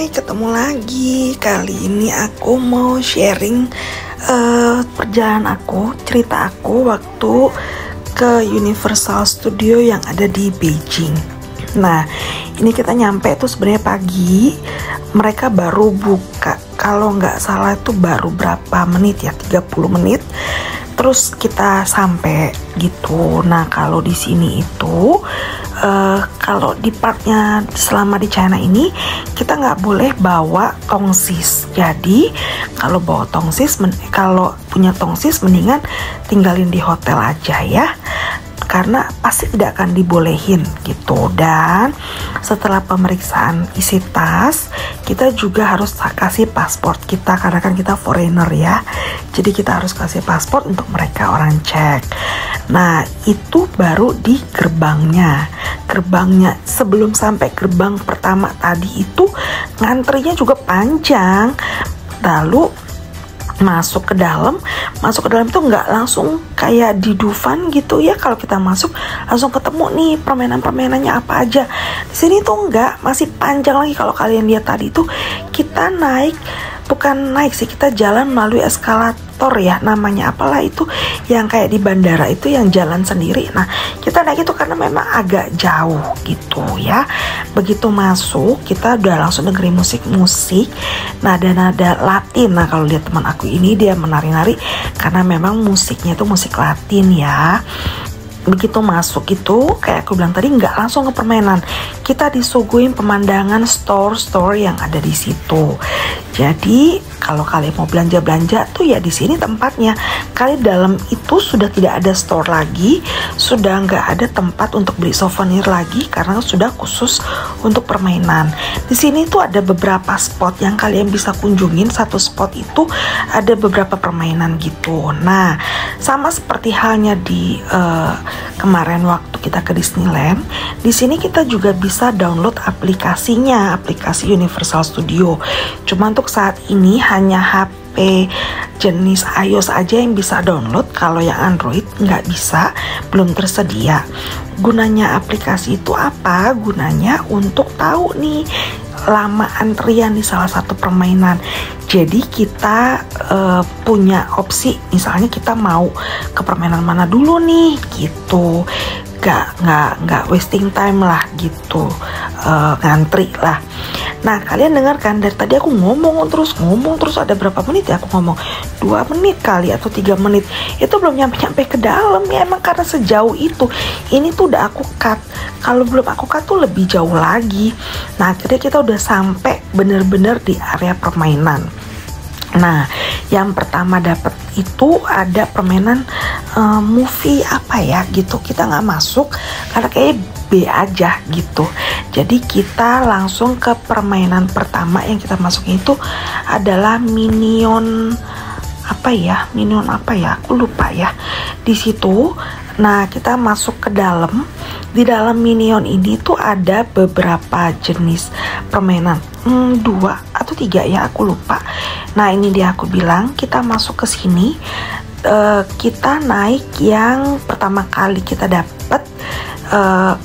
Hai, ketemu lagi. Kali ini aku mau sharing perjalanan aku, cerita aku waktu ke Universal Studio yang ada di Beijing. Nah, ini kita nyampe tuh sebenarnya pagi. Mereka baru buka, kalau nggak salah itu baru berapa menit ya, 30 menit. Terus kita sampai gitu. Nah, kalau di sini itu kalau di partnya selama di China ini kita nggak boleh bawa tongsis. Jadi kalau bawa tongsis, kalau punya tongsis mendingan tinggalin di hotel aja ya, karena pasti tidak akan dibolehin gitu. Dan setelah pemeriksaan isi tas, kita juga harus kasih paspor kita karena kan kita foreigner ya. Jadi kita harus kasih paspor untuk mereka orang cek. Nah, itu baru di gerbangnya. Gerbangnya sebelum sampai gerbang pertama tadi itu ngantrinya juga panjang. Lalu masuk ke dalam itu nggak langsung kayak di Dufan gitu ya. Kalau kita masuk langsung ketemu nih permainan-permainannya apa aja. Di sini tuh nggak, masih panjang lagi. Kalau kalian lihat tadi tuh kita bukan naik sih, kita jalan melalui eskalator ya, namanya apalah itu yang kayak di bandara itu yang jalan sendiri. Nah, kita naik itu karena memang agak jauh gitu ya. Begitu masuk kita udah langsung dengerin musik-musik nada-nada Latin. Nah, kalau lihat teman aku ini dia menari-nari karena memang musiknya itu musik Latin ya. Begitu masuk itu kayak aku bilang tadi nggak langsung ke permainan, kita disuguhin pemandangan store-store yang ada di situ. Jadi kalau kalian mau belanja-belanja tuh ya di sini tempatnya. Kali dalam itu sudah tidak ada store lagi, sudah nggak ada tempat untuk beli souvenir lagi karena sudah khusus untuk permainan. Di sini tuh ada beberapa spot yang kalian bisa kunjungin. Satu spot itu ada beberapa permainan gitu. Nah, sama seperti halnya di kemarin waktu kita ke Disneyland, di sini kita juga bisa download aplikasinya, aplikasi Universal Studio. Cuma untuk saat ini hanya HP jenis iOS aja yang bisa download. Kalau yang Android nggak bisa, belum tersedia. Gunanya aplikasi itu apa? Gunanya untuk tahu nih lama antrian di salah satu permainan. Jadi kita punya opsi, misalnya kita mau ke permainan mana dulu nih gitu. Nggak wasting time lah gitu, ngantri lah. Nah, kalian dengar kan dari tadi aku ngomong terus ada berapa menit ya aku ngomong, 2 menit kali atau 3 menit. Itu belum nyampe ke dalam ya, emang karena sejauh itu. Ini tuh udah aku cut. Kalau belum aku cut tuh lebih jauh lagi. Nah, akhirnya kita udah sampai bener-bener di area permainan. Nah, yang pertama dapat itu ada permainan movie apa ya gitu. Kita nggak masuk karena kayak B aja gitu. Jadi kita langsung ke permainan pertama yang kita masukin itu adalah Minion apa ya? Aku lupa ya. Di situ, nah kita masuk ke dalam. Di dalam Minion ini tuh ada beberapa jenis permainan, 2 atau 3 ya, aku lupa. Nah, ini dia aku bilang kita masuk ke sini, kita naik yang pertama kali kita dapat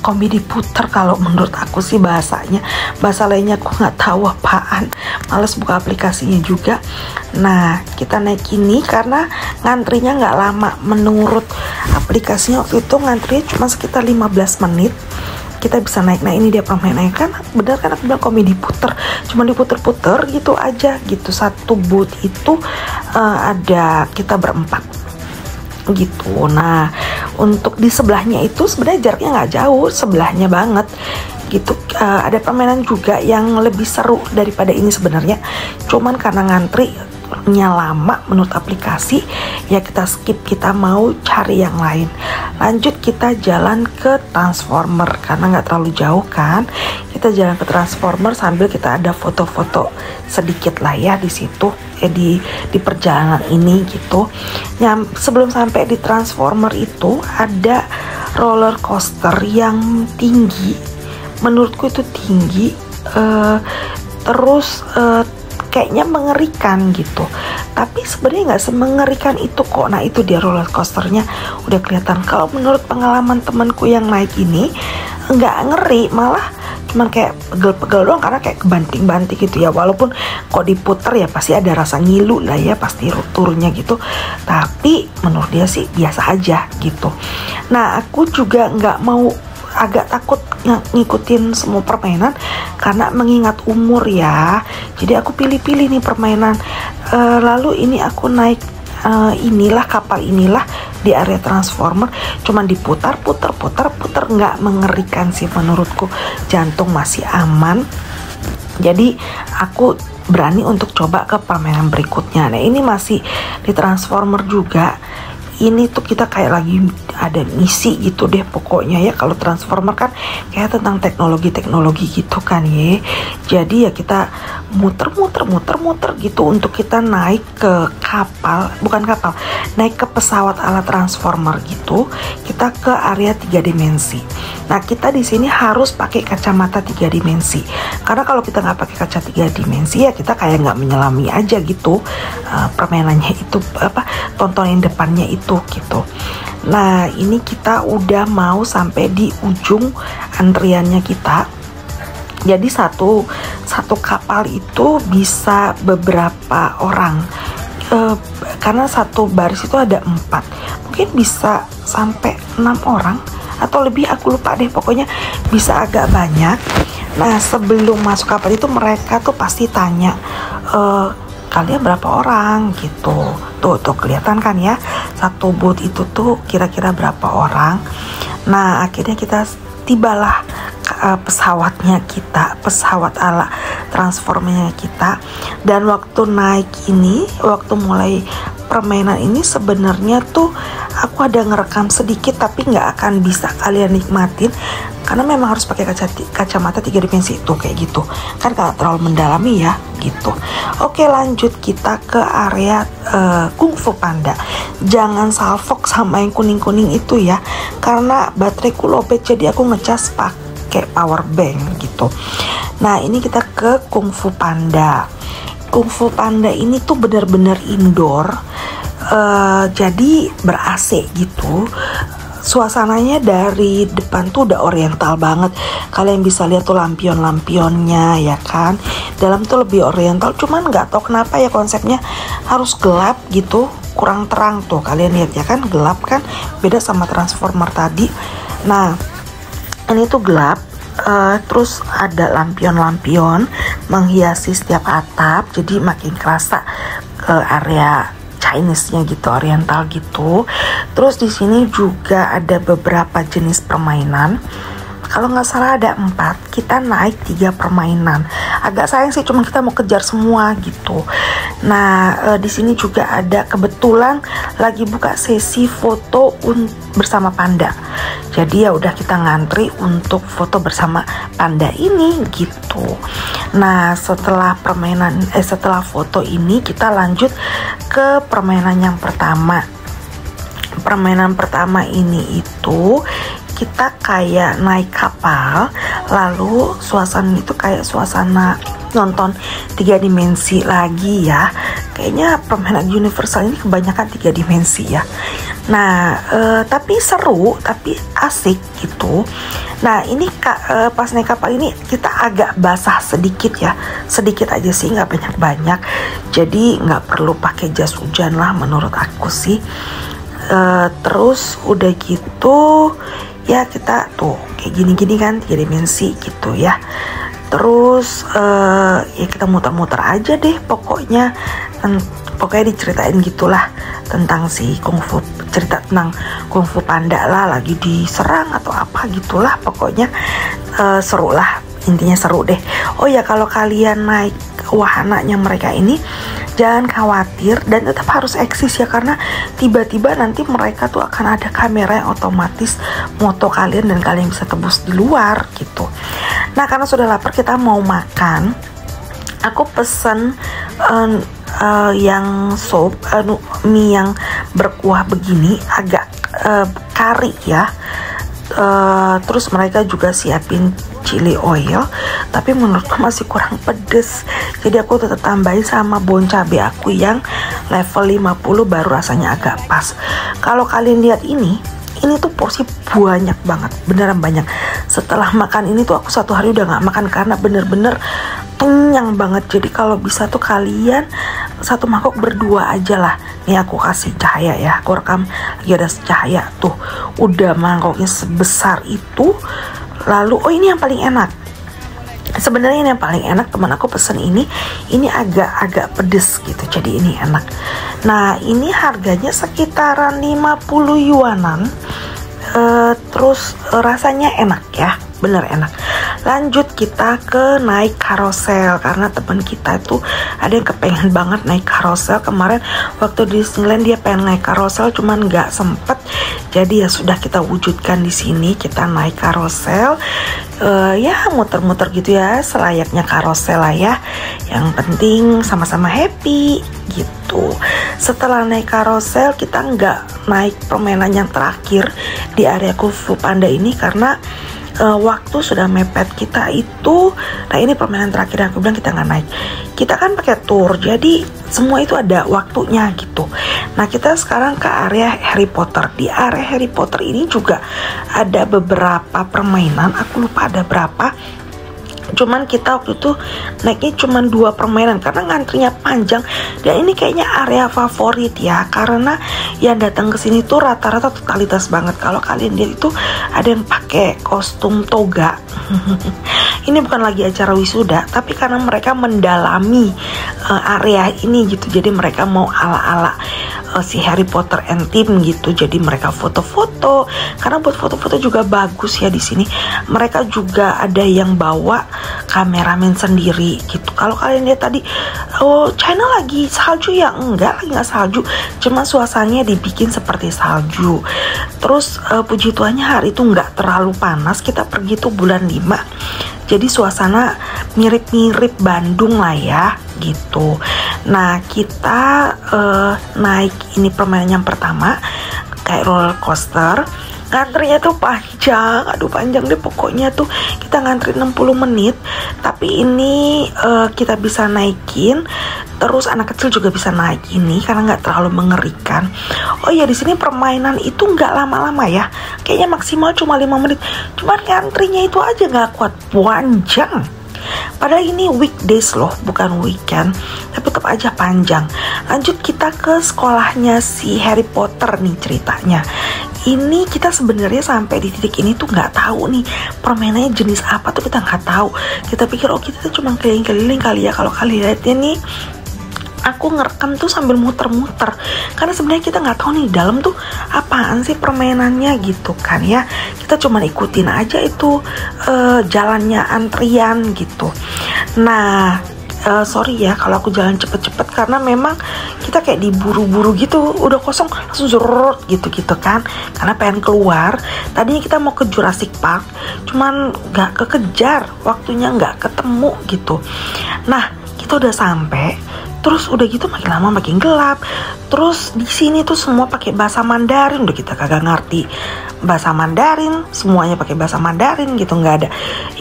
komedi puter. Kalau menurut aku sih bahasanya, bahasa lainnya aku nggak tahu apaan, males buka aplikasinya juga. Nah, kita naik ini karena ngantrinya nggak lama. Menurut aplikasinya waktu itu ngantrinya cuma sekitar 15 menit kita bisa naik. Nah, ini dia permainannya kan, benar kan aku bilang komedi puter, cuma diputer-puter gitu aja gitu. Satu booth itu ada kita berempat gitu. Nah, untuk di sebelahnya itu sebenarnya jaraknya nggak jauh, sebelahnya banget gitu. Ada permainan juga yang lebih seru daripada ini sebenarnya, cuman karena ngantrinya lama menurut aplikasi ya kita skip, kita mau cari yang lain. Lanjut kita jalan ke Transformer karena nggak terlalu jauh kan. Kita jalan ke Transformer sambil kita ada foto-foto sedikit lah ya di situ, di perjalanan ini gitu. Sebelum sampai di Transformer itu ada roller coaster yang tinggi, menurutku itu tinggi, terus kayaknya mengerikan gitu tapi sebenarnya nggak semengerikan itu kok. Nah itu dia roller coasternya udah kelihatan. Kalau menurut pengalaman temanku yang naik ini nggak ngeri, malah cuman kayak pegel-pegel doang karena kayak kebanting-banting gitu ya. Walaupun kok diputer ya pasti ada rasa ngilu lah ya, pasti turunnya gitu, tapi menurut dia sih biasa aja gitu. Nah aku juga nggak mau, agak takut ngikutin semua permainan karena mengingat umur ya, jadi aku pilih-pilih nih permainan. Lalu ini aku naik inilah kapal inilah di area Transformer, cuman diputar putar nggak mengerikan sih menurutku, jantung masih aman. Jadi aku berani untuk coba ke permainan berikutnya. Nah ini masih di Transformer juga. Ini tuh kita kayak lagi ada misi gitu deh pokoknya ya. Kalau Transformer kan kayak tentang teknologi gitu kan ya. Jadi ya kita muter gitu untuk kita naik ke kapal, bukan kapal, naik ke pesawat ala Transformer gitu. Kita ke area 3 dimensi. Nah kita di sini harus pakai kacamata 3 dimensi. Karena kalau kita nggak pakai kaca 3 dimensi ya kita kayak nggak menyelami aja gitu permainannya itu, tontonan depannya itu gitu. Nah ini kita udah mau sampai di ujung antriannya kita. Jadi satu kapal itu bisa beberapa orang, karena satu baris itu ada 4, mungkin bisa sampai 6 orang atau lebih, aku lupa deh, pokoknya bisa agak banyak. Nah sebelum masuk kapal itu mereka tuh pasti tanya, kalian berapa orang gitu. Tuh kelihatan kan ya, satu boot itu tuh kira-kira berapa orang. Nah akhirnya kita tibalah pesawatnya kita, pesawat ala Transformernya kita. Dan waktu naik ini, waktu mulai permainan ini sebenarnya tuh aku ada ngerekam sedikit tapi nggak akan bisa kalian nikmatin karena memang harus pakai kacamata 3 dimensi itu kayak gitu kan, kalau terlalu mendalami ya gitu. Oke lanjut kita ke area Kung Fu Panda. Jangan salfok sama yang kuning-kuning itu ya, karena bateraiku lobet jadi aku ngecas pakai power bank gitu. Nah ini kita ke Kung Fu Panda. Kung Fu Panda ini tuh benar-benar indoor, jadi ber-AC gitu. Suasananya dari depan tuh udah oriental banget. Kalian bisa lihat tuh lampion-lampionnya ya kan. Dalam tuh lebih oriental, cuman nggak tahu kenapa ya konsepnya harus gelap gitu, kurang terang tuh. Kalian lihat ya kan, gelap kan, beda sama Transformer tadi. Nah ini tuh gelap, terus ada lampion-lampion menghiasi setiap atap, jadi makin kerasa area Chinese-nya gitu, oriental gitu. Terus di sini juga ada beberapa jenis permainan. Kalau nggak salah ada 4, kita naik 3 permainan. Agak sayang sih, cuma kita mau kejar semua gitu. Nah di sini juga ada, kebetulan lagi buka sesi foto bersama panda. Jadi ya udah kita ngantri untuk foto bersama panda ini gitu. Nah setelah setelah foto ini kita lanjut ke permainan yang pertama. Permainan pertama ini itu kita kayak naik kapal, lalu suasana itu kayak suasana nonton 3 dimensi lagi ya. Kayaknya permainan Universal ini kebanyakan 3 dimensi ya. Nah tapi seru, tapi asik gitu. Nah ini pas naik kapal ini kita agak basah sedikit ya, sedikit aja sih, nggak banyak-banyak. Jadi nggak perlu pakai jas hujan lah menurut aku sih. Terus udah gitu ya kita tuh kayak gini-gini kan 3 dimensi gitu ya. Terus ya kita muter-muter aja deh pokoknya. Pokoknya diceritain gitulah tentang si kungfu, cerita tentang Kung Fu Panda lah, lagi diserang atau apa gitulah pokoknya. Seru lah, intinya seru deh. Oh ya kalau kalian naik wahananya mereka ini jangan khawatir dan tetap harus eksis ya, karena tiba-tiba nanti mereka tuh akan ada kamera yang otomatis moto kalian dan kalian bisa tebus di luar gitu. Nah karena sudah lapar kita mau makan, aku pesen yang sup, mie yang berkuah begini, agak kari ya. Terus mereka juga siapin chili oil, tapi menurutku masih kurang pedes. Jadi aku tetap tambahin sama bon cabe aku yang level 50 baru rasanya agak pas. Kalau kalian lihat ini tuh porsi banyak banget, beneran banyak. Setelah makan ini tuh aku 1 hari udah nggak makan karena bener-bener kenyang banget. Jadi kalau bisa tuh kalian 1 mangkok berdua aja lah. Nih aku kasih cahaya ya, aku rekam lagi ada cahaya tuh, udah mangkoknya sebesar itu. Lalu ini yang paling enak. Sebenarnya ini yang paling enak, teman aku pesen ini agak pedes gitu, jadi ini enak. Nah ini harganya sekitaran 50 yuanan. Terus rasanya enak ya, bener enak. Lanjut kita ke naik karosel, karena teman kita itu ada yang kepengen banget naik karosel. Kemarin waktu di Disneyland dia pengen naik karosel, cuman nggak sempet. Jadi ya sudah kita wujudkan di sini, kita naik karosel. Ya muter-muter gitu ya, selayaknya karosel lah ya. Yang penting sama-sama happy gitu. Setelah naik karosel, kita nggak naik permainan yang terakhir di area Kung Fu Panda ini karena waktu sudah mepet kita itu. Nah ini permainan terakhir yang aku bilang kita nggak naik. Kita kan pakai tour, jadi semua itu ada waktunya gitu. Nah kita sekarang ke area Harry Potter. Di area Harry Potter ini juga ada beberapa permainan, aku lupa ada berapa. Cuman kita waktu itu naiknya cuman 2 permainan karena ngantrinya panjang. Dan ini kayaknya area favorit ya, karena yang datang ke sini tuh rata-rata totalitas banget. Kalau kalian lihat itu ada yang pakai kostum toga. Ini bukan lagi acara wisuda, tapi karena mereka mendalami area ini gitu. Jadi mereka mau ala-ala si Harry Potter and team gitu. Jadi mereka foto-foto, karena buat foto-foto juga bagus ya di sini. Mereka juga ada yang bawa kameramen sendiri gitu. Kalau kalian lihat tadi, oh China lagi salju ya? Enggak, lagi nggak salju, cuma suasananya dibikin seperti salju. Terus puji Tuhannya hari itu nggak terlalu panas. Kita pergi tuh bulan 5, jadi suasana mirip-mirip Bandung lah ya gitu. Nah kita naik ini permainan yang pertama, kayak roller coaster. Ngantrinya tuh panjang, aduh panjang deh pokoknya tuh. Kita ngantri 60 menit, tapi ini kita bisa naikin. Terus anak kecil juga bisa naik ini karena nggak terlalu mengerikan. Oh iya, di sini permainan itu nggak lama-lama ya, kayaknya maksimal cuma 5 menit. Cuman ngantrinya itu aja nggak kuat, panjang. Padahal ini weekdays loh, bukan weekend, tapi tetap aja panjang. Lanjut kita ke sekolahnya si Harry Potter nih ceritanya. Ini kita sebenarnya sampai di titik ini tuh nggak tahu nih permainannya jenis apa tuh, kita nggak tahu. Kita pikir oh kita cuma keliling-keliling kali ya. Kalau kalian lihatnya nih, aku ngerekam tuh sambil muter-muter karena sebenarnya kita nggak tahu nih di dalam tuh apaan sih permainannya gitu kan ya. Kita cuma ikutin aja itu jalannya antrian gitu. Nah sorry ya kalau aku jalan cepet-cepet karena memang kita kayak diburu-buru gitu, udah kosong langsung zurut gitu kan, karena pengen keluar. Tadinya kita mau ke Jurassic Park, cuman nggak kekejar, waktunya nggak ketemu gitu. Nah kita udah sampai. Terus udah gitu makin lama makin gelap. Terus di sini tuh semua pakai bahasa Mandarin, udah kita kagak ngerti bahasa Mandarin, semuanya pakai bahasa Mandarin gitu, nggak ada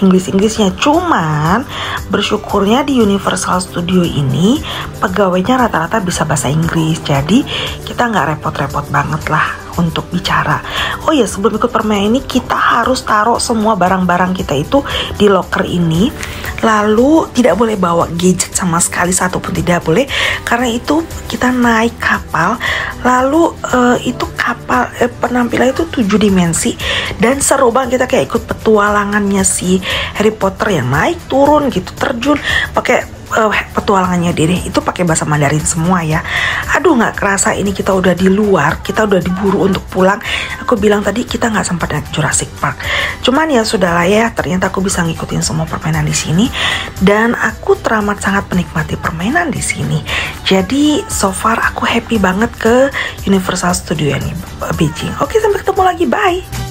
Inggrisnya. Cuman bersyukurnya di Universal Studio ini pegawainya rata-rata bisa bahasa Inggris, jadi kita nggak repot-repot banget lah untuk bicara. Oh ya, sebelum ikut permainan ini kita harus taruh semua barang-barang kita itu di locker ini. Lalu tidak boleh bawa gadget sama sekali, satu pun tidak boleh, karena itu kita naik kapal. Lalu itu kapal penampilan itu 7 dimensi dan seru banget, kita kayak ikut petualangannya si Harry Potter yang naik turun gitu, terjun pakai petualangannya deh itu pakai bahasa Mandarin semua ya. Aduh nggak kerasa ini kita udah di luar, kita udah diburu untuk pulang. Aku bilang tadi kita nggak sempat naik Jurassic Park, cuman ya sudahlah ya, ternyata aku bisa ngikutin semua permainan di sini dan aku teramat sangat menikmati permainan di sini. Jadi so far aku happy banget ke Universal Studio ini Beijing. Oke, sampai ketemu lagi, bye.